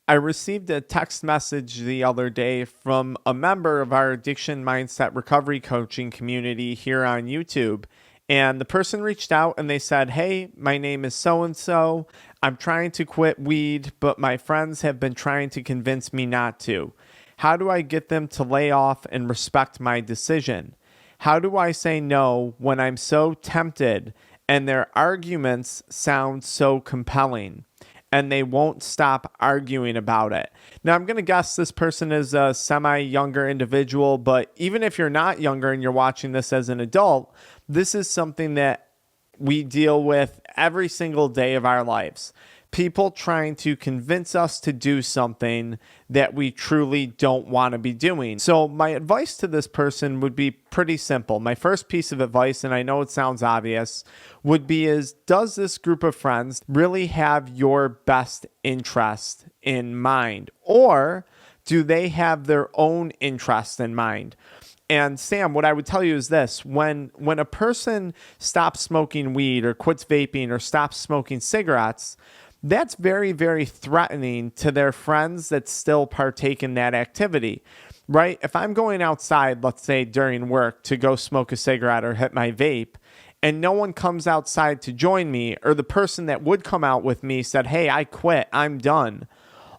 I received a text message the other day from a member of our Addiction Mindset recovery coaching community here on YouTube. And the person reached out and they said, "Hey, my name is so and so. I'm trying to quit weed, but my friends have been trying to convince me not to. How do I get them to lay off and respect my decision? How do I say no when I'm so tempted and their arguments sound so compelling?" And they won't stop arguing about it. Now, I'm going to guess this person is a semi-younger individual, but even if you're not younger and you're watching this as an adult, this is something that we deal with every single day of our lives. People trying to convince us to do something that we truly don't want to be doing. So my advice to this person would be pretty simple. My first piece of advice, and I know it sounds obvious, would be does this group of friends really have your best interest in mind? Or do they have their own interest in mind? And Sam, what I would tell you is this: when a person stops smoking weed or quits vaping or stops smoking cigarettes, that's very, very threatening to their friends that still partake in that activity, right? If I'm going outside, let's say during work, to go smoke a cigarette or hit my vape, and no one comes outside to join me, or the person that would come out with me said, "Hey, I quit, I'm done,"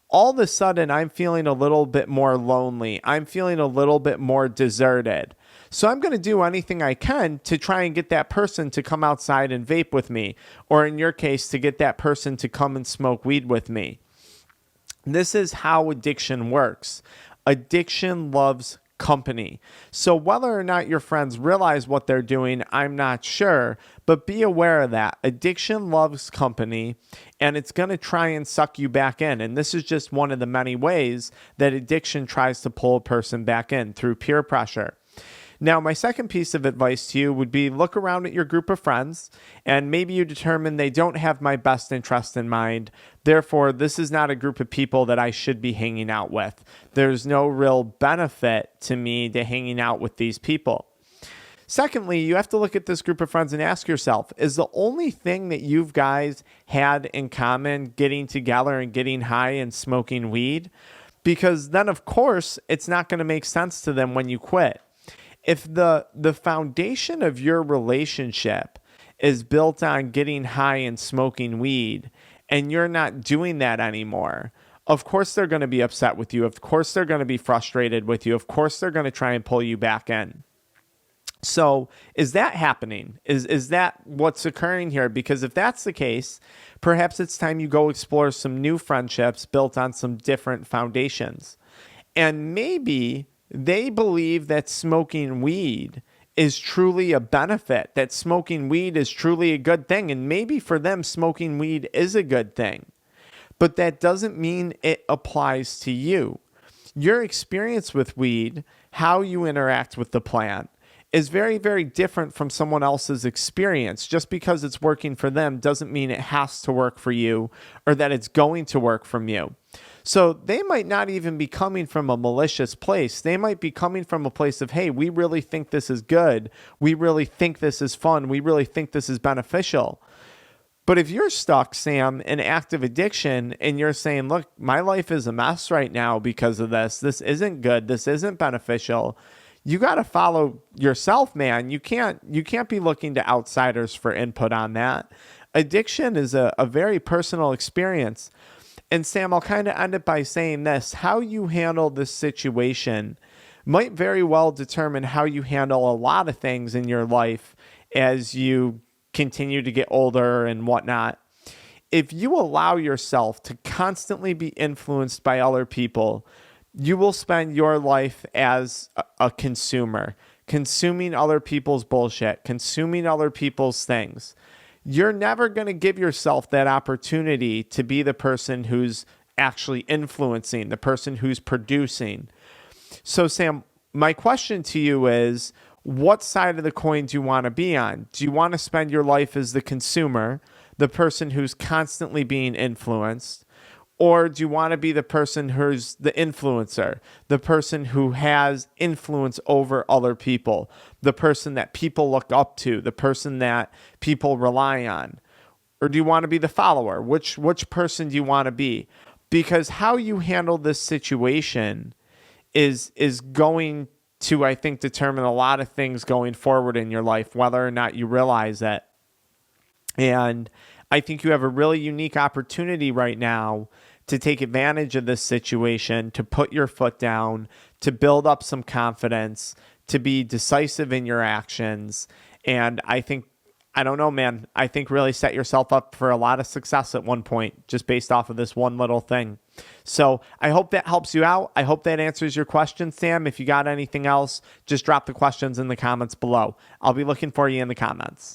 all of a sudden I'm feeling a little bit more lonely. I'm feeling a little bit more deserted. So I'm going to do anything I can to try and get that person to come outside and vape with me, or in your case, to get that person to come and smoke weed with me. This is how addiction works. Addiction loves company. So whether or not your friends realize what they're doing, I'm not sure, but be aware of that. Addiction loves company, and it's going to try and suck you back in. And this is just one of the many ways that addiction tries to pull a person back in, through peer pressure. Now, my second piece of advice to you would be look around at your group of friends, and maybe you determine they don't have my best interest in mind. Therefore, this is not a group of people that I should be hanging out with. There's no real benefit to me to hanging out with these people. Secondly, you have to look at this group of friends and ask yourself, is the only thing that you guys had in common getting together and getting high and smoking weed? Because then, of course, it's not going to make sense to them when you quit. If the foundation of your relationship is built on getting high and smoking weed, and you're not doing that anymore, of course they're going to be upset with you. Of course they're going to be frustrated with you. Of course they're going to try and pull you back in. So is that happening? Is that what's occurring here? Because if that's the case, perhaps it's time you go explore some new friendships built on some different foundations. And maybe they believe that smoking weed is truly a benefit, that smoking weed is truly a good thing. And maybe for them, smoking weed is a good thing. But that doesn't mean it applies to you. Your experience with weed, how you interact with the plant, is very, very different from someone else's experience. Just because it's working for them doesn't mean it has to work for you, or that it's going to work from you. So they might not even be coming from a malicious place. They might be coming from a place of, hey, we really think this is good. We really think this is fun. We really think this is beneficial. But if you're stuck, Sam, in active addiction, and you're saying, look, my life is a mess right now because of this. This isn't good. This isn't beneficial. You got to follow yourself, man. You can't be looking to outsiders for input on that. Addiction is a very personal experience. And Sam, I'll kind of end it by saying this: how you handle this situation might very well determine how you handle a lot of things in your life as you continue to get older and whatnot. If you allow yourself to constantly be influenced by other people, you will spend your life as a consumer, consuming other people's bullshit, consuming other people's things. You're never going to give yourself that opportunity to be the person who's actually influencing, the person who's producing. So, Sam, my question to you is, what side of the coin do you want to be on? Do you want to spend your life as the consumer, the person who's constantly being influenced? Or do you want to be the person who's the influencer, the person who has influence over other people, the person that people look up to, the person that people rely on? Or do you want to be the follower? Which person do you want to be? because how you handle this situation is going to, I think, determine a lot of things going forward in your life, whether or not you realize it. And I think you have a really unique opportunity right now to take advantage of this situation, to put your foot down, to build up some confidence, to be decisive in your actions. And I think, I don't know, man, I think really set yourself up for a lot of success at one point, just based off of this one little thing. So I hope that helps you out. I hope that answers your question, Sam. If you got anything else, just drop the questions in the comments below. I'll be looking for you in the comments.